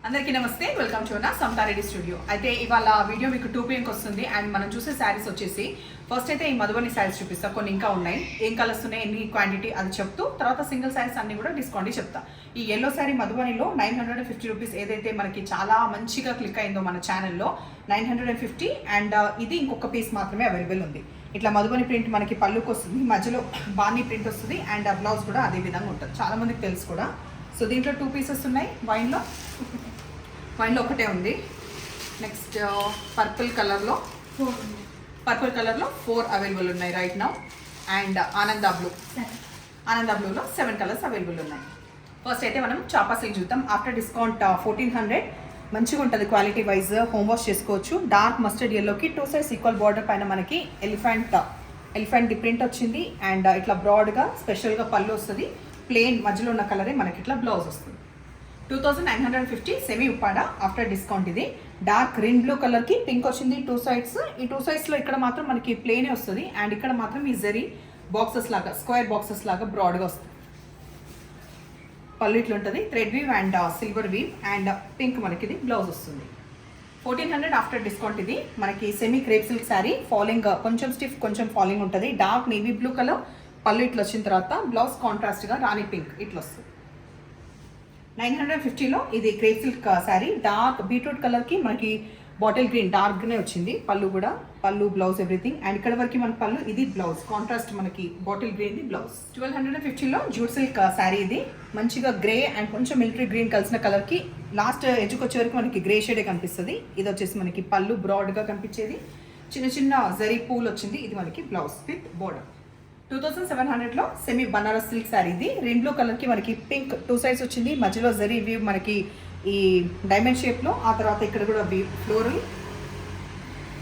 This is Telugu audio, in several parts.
అందరికీ నమస్తే, వెల్కమ్ టు నా సమతారెడ్డి స్టూడియో. అయితే ఇవాళ వీడియో మీకు 2 PM వస్తుంది. అండ్ మనం చూసే శారీస్ వచ్చేసి ఫస్ట్ అయితే ఈ మధుబని శారీస్ చూపిస్తా. కొన్ని ఇంకా ఉన్నాయి, ఏం కలర్స్ ఉన్నాయి, ఎన్ని క్వాంటిటీ అది చెప్తూ తర్వాత సింగిల్ శారీస్ అన్ని కూడా డిస్కౌంట్ చెప్తా. ఈ ఎల్లో శారీ మధుబనిలో 950 రూపీస్ ఏదైతే మనకి చాలా మంచిగా క్లిక్ అయిందో మన ఛానల్లో 950. అండ్ ఇది ఇంకొక పీస్ మాత్రమే అవైలబుల్ ఉంది. ఇట్లా మధుబని ప్రింట్ మనకి పళ్ళుకి వస్తుంది, మధ్యలో బాణీ ప్రింట్ వస్తుంది. అండ్ ఆ బ్లౌజ్ కూడా అదే విధంగా ఉంటుంది, చాలా మందికి తెలుసు కూడా. సో దీంట్లో 2 పీసెస్ ఉన్నాయి. వైన్లో ఒకటే ఉంది. నెక్స్ట్ పర్పుల్ కలర్లో 4 అవైలబుల్ ఉన్నాయి రైట్ నౌ. అండ్ ఆనంద బ్లూలో 7 కలర్స్ అవైలబుల్ ఉన్నాయి. ఫస్ట్ అయితే మనం చాపా సిల్క్ చూద్దాం. After discount 1400. మంచిగా ఉంటుంది క్వాలిటీ వైజ్, హోమ్ వాష్ చేసుకోవచ్చు. డార్క్ మస్టర్డ్ ఎల్లోకి 2 సైడ్స్ ఈక్వల్ బార్డర్ పైన మనకి ఎలిఫెంట్ ప్రింట్ వచ్చింది. అండ్ ఇట్లా బ్రాడ్గా స్పెషల్గా పళ్ళు వస్తుంది. ప్లెయిన్ మధ్యలో ఉన్న కలరే మనకి ఇట్లా బ్లౌజ్ వస్తుంది. 2950 సెమీ ఉప్పాడ ఆఫ్టర్ డిస్కౌంట్. ఇది డార్క్ గ్రీన్ బ్లూ కలర్కి పింక్ వచ్చింది 2 సైడ్స్. ఈ 2 సైడ్స్లో ఇక్కడ మాత్రం మనకి ప్లెయినే వస్తుంది. అండ్ ఇక్కడ మాత్రం ఈ జరీ బాక్సెస్ లాగా, స్క్వేర్ బాక్సెస్ లాగా బ్రాడ్గా వస్తుంది. పళ్ళు ఇట్లా ఉంటుంది, thread weave and silver weave. And pink మనకి ఇది బ్లౌజ్ వస్తుంది. 1400 ఆఫ్టర్ డిస్కౌంట్. ఇది మనకి semi crepe silk sari. Falling కొంచెం స్టిఫ్, కొంచెం ఫాలింగ్ ఉంటుంది. డార్క్ నేవీ బ్లూ కలర్ పళ్ళు ఇట్లా వచ్చిన తర్వాత బ్లౌజ్ కాంట్రాస్ట్గా రాణి పింక్ ఇట్లా వస్తుంది. 950లో ఇది crepe silk sari. Dark beetroot కలర్కి మనకి బాటిల్ గ్రీన్ డార్క్గానే వచ్చింది. పళ్ళు బ్లౌజ్ ఎవ్రీథింగ్. అండ్ ఇక్కడ వరకు మన పళ్ళు, ఇది బ్లౌజ్ కాంట్రాస్ట్ మనకి బాటిల్ గ్రీన్ బ్లౌజ్. 1250లో జూట్ సిల్క్ శారీ. ఇది మంచిగా గ్రే అండ్ కొంచెం మిలిటరీ గ్రీన్ కలిసిన కలర్కి లాస్ట్ ఎడ్జ్కి వచ్చే వరకు మనకి గ్రే షేడే కనిపిస్తుంది. ఇది వచ్చేసి మనకి పళ్ళు బ్రాడ్గా కనిపించేది, చిన్న చిన్న జరీ పూలు వచ్చింది. ఇది మనకి బ్లౌజ్ విత్ బోర్డర్. 2700లో సెమీ బనారస్ సిల్క్ శారీ. ఇది రెయిన్ బ్లూ కలర్కి మనకి పింక్ 2 సైడ్స్ వచ్చింది. మధ్యలో జరీ వీవ్ మనకి ఈ డైమండ్ షేప్లో. ఆ తర్వాత ఇక్కడ కూడా వీవ్ ఫ్లోరల్.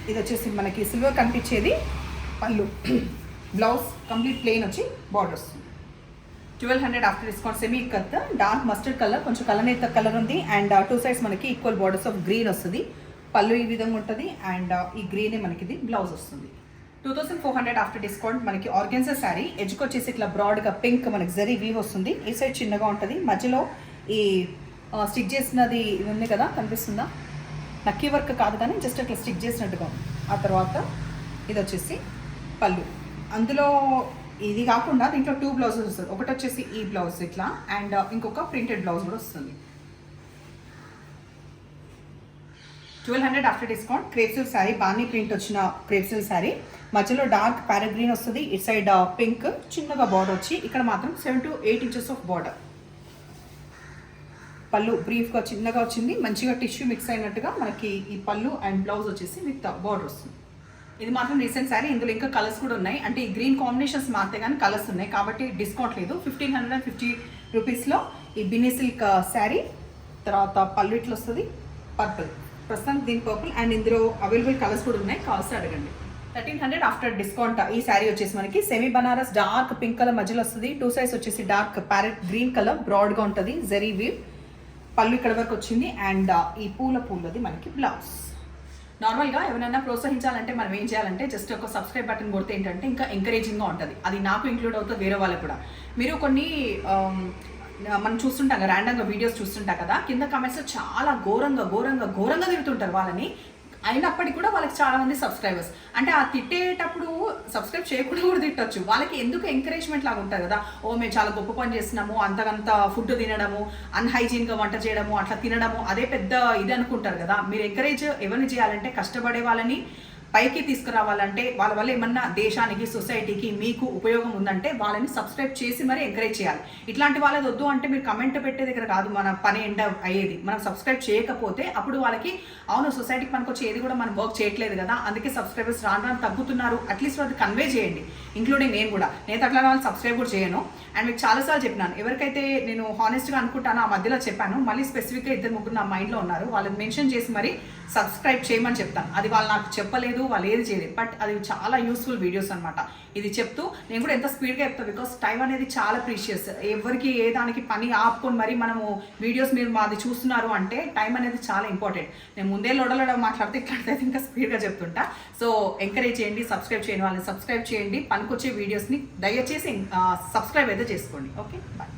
ఇది వచ్చేసి మనకి సిల్వర్ కనిపించేది పళ్ళు. బ్లౌజ్ కంప్లీట్ ప్లెయిన్ వచ్చి బార్డర్ వస్తుంది. 1200 ఆఫ్టర్ డిస్కౌంట్. సెమీ కత్ డార్క్ మస్టర్డ్ కలర్, కొంచెం కలనేత కలర్ ఉంది. అండ్ 2 సైడ్స్ మనకి ఈక్వల్ బార్డర్స్ ఆఫ్ గ్రీన్ వస్తుంది. పళ్ళు ఈ విధంగా ఉంటుంది. అండ్ ఈ గ్రీనే మనకి ఇది బ్లౌజ్ వస్తుంది. 2400 ఆఫ్టర్ డిస్కౌంట్. మనకి ఆర్గెన్జా శారీ. ఎడ్జ్కి వచ్చేసి ఇట్లా బ్రాడ్గా పింక్ మనకి జరీ వీవ్ వస్తుంది. ఈ సైడ్ చిన్నగా ఉంటుంది. మధ్యలో ఈ స్టిక్ చేసినది ఇది ఉంది కదా, కనిపిస్తుందా? నక్కీ వర్క్ కాదు కానీ జస్ట్ అట్లా స్టిక్ చేసినట్టుగా ఉంది. ఆ తర్వాత ఇది వచ్చేసి పళ్ళు. అందులో ఇది కాకుండా దీంట్లో 2 బ్లౌజెస్ వస్తుంది. ఒకటి వచ్చేసి ఈ బ్లౌజ్ ఇట్లా, అండ్ ఇంకొక ప్రింటెడ్ బ్లౌజ్ కూడా వస్తుంది. 1200 after discount. Crepe silk sari, బాణీ ప్రింట్ వచ్చిన క్రేప్ సిల్క్ శారీ. మధ్యలో డార్క్ ప్యారెట్ గ్రీన్ వస్తుంది. ఇటు సైడ్ పింక్ చిన్నగా బార్డర్ వచ్చి ఇక్కడ మాత్రం 7 to 8 ఇంచెస్ ఆఫ్ బార్డర్. పళ్ళు బ్రీఫ్గా చిన్నగా వచ్చింది. మంచిగా టిష్యూ మిక్స్ అయినట్టుగా మనకి ఈ పళ్ళు అండ్ బ్లౌజ్ వచ్చేసి విత్ బార్డర్ వస్తుంది. ఇది మాత్రం రీసెంట్ శారీ. ఇందులో ఇంకా కలర్స్ కూడా ఉన్నాయి. అంటే ఈ గ్రీన్ కాంబినేషన్స్ మాత్రమే కానీ కలర్స్ ఉన్నాయి కాబట్టి డిస్కౌంట్ లేదు. 1550 రూపీస్లో ఈ బిన్నీ సిల్క్ శారీ. తర్వాత పళ్ళు ఇట్లా వస్తుంది పర్పుల్. ప్రస్తుతానికి దీని పర్పుల్. అండ్ ఇందులో అవైలబుల్ కలర్స్ కూడా ఉన్నాయి, కావాల్సి అడగండి. 1300 ఆఫ్టర్ డిస్కౌంట్. ఈ శారీ వచ్చేసి మనకి semi Banaras dark pink colour మధ్యలో వస్తుంది. 2 సైడ్స్ వచ్చేసి డార్క్ ప్యారెట్ గ్రీన్ కలర్ బ్రాడ్గా ఉంటుంది. జరీ వీవ్. పళ్ళు ఇక్కడ వరకు వచ్చింది. అండ్ ఈ పూలది మనకి బ్లౌజ్. నార్మల్గా ఎవరైనా ప్రోత్సహించాలంటే మనం ఏం చేయాలంటే జస్ట్ ఒక సబ్స్క్రైబ్ బటన్ కొడితే ఏంటంటే ఇంకా ఎంకరేజింగ్గా ఉంటుంది. అది నాకు ఇంక్లూడ్ అవుతుంది, వేరే వాళ్ళకి కూడా. మీరు కొన్ని మనం చూస్తుంటాం కదా, ర్యాండమ్గా వీడియోస్ చూస్తుంటాం కదా, కింద కామెంట్స్లో చాలా ఘోరంగా తిడుతుంటారు వాళ్ళని. అయినప్పటికీ కూడా వాళ్ళకి చాలా మంది సబ్స్క్రైబర్స్. అంటే ఆ తిట్టేటప్పుడు సబ్స్క్రైబ్ చేయకుండా కూడా తిట్టచ్చు. వాళ్ళకి ఎందుకు ఎంకరేజ్మెంట్ లాగా ఉంటుంది కదా, ఓ మేము చాలా గొప్ప పని చేస్తున్నాము, అంతకంత ఫుడ్ తినడము, అన్హైజీన్గా వంట చేయడము, అట్లా తినడము అదే పెద్ద ఇది అనుకుంటారు కదా. మీరు ఎంకరేజ్ ఎవరిని చేయాలంటే కష్టపడే వాళ్ళని పైకి తీసుకురావాలంటే, వాళ్ళ వల్ల ఏమన్నా దేశానికి, సొసైటీకి మీకు ఉపయోగం ఉందంటే వాళ్ళని సబ్స్క్రైబ్ చేసి మరీ ఎంకరేజ్ చేయాలి. ఇట్లాంటి వాళ్ళది వద్దు అంటే మీరు కమెంట్ పెట్టే దగ్గర కాదు మన పని ఎండ్ అయ్యేది. మనం సబ్స్క్రైబ్ చేయకపోతే అప్పుడు వాళ్ళకి అవును సొసైటీకి మనకు వచ్చి ఏది కూడా మనం వర్క్ చేయట్లేదు కదా, అందుకే సబ్స్క్రైబర్స్ రాను తగ్గుతున్నారు, అట్లీస్ట్ వాళ్ళు కన్వే చేయండి. ఇంక్లూడింగ్ నేను కూడా. నేను అట్లా వాళ్ళు సబ్స్క్రైబ్ కూడా చేయను. అండ్ మీకు చాలాసార్లు చెప్పినాను, ఎవరికైతే నేను హానెస్ట్గా అనుకుంటానో ఆ మధ్యలో చెప్పాను. మళ్ళీ స్పెసిఫిక్గా 2-3 నా మైండ్లో ఉన్నారు, వాళ్ళని మెన్షన్ చేసి మరీ సబ్స్క్రైబ్ చేయమని చెప్తాను. అది వాళ్ళు నాకు చెప్పలేదు, వాళ్ళు ఏది చేయలేదు. బట్ అది చాలా యూస్ఫుల్ వీడియోస్ అనమాట. ఇది చెప్తూ నేను కూడా ఎంత స్పీడ్గా చెప్తాను, బికాస్ టైం అనేది చాలా ప్రీషియస్. ఎవరికి ఏ దానికి పని ఆపుకొని మరి మనము వీడియోస్ మీరు మాది చూస్తున్నారు అంటే టైం అనేది చాలా ఇంపార్టెంట్. నేను ముందే లొడలొడ మాట్లాడితే ఇట్లాంటిది ఇంకా స్పీడ్గా చెప్తుంటా. సో ఎంకరేజ్ చేయండి, సబ్స్క్రైబ్ చేయండి, వాళ్ళని సబ్స్క్రైబ్ చేయండి. పనికొచ్చే వీడియోస్ని దయచేసి సబ్స్క్రైబ్ అయితే చేసుకోండి. Okay, bye.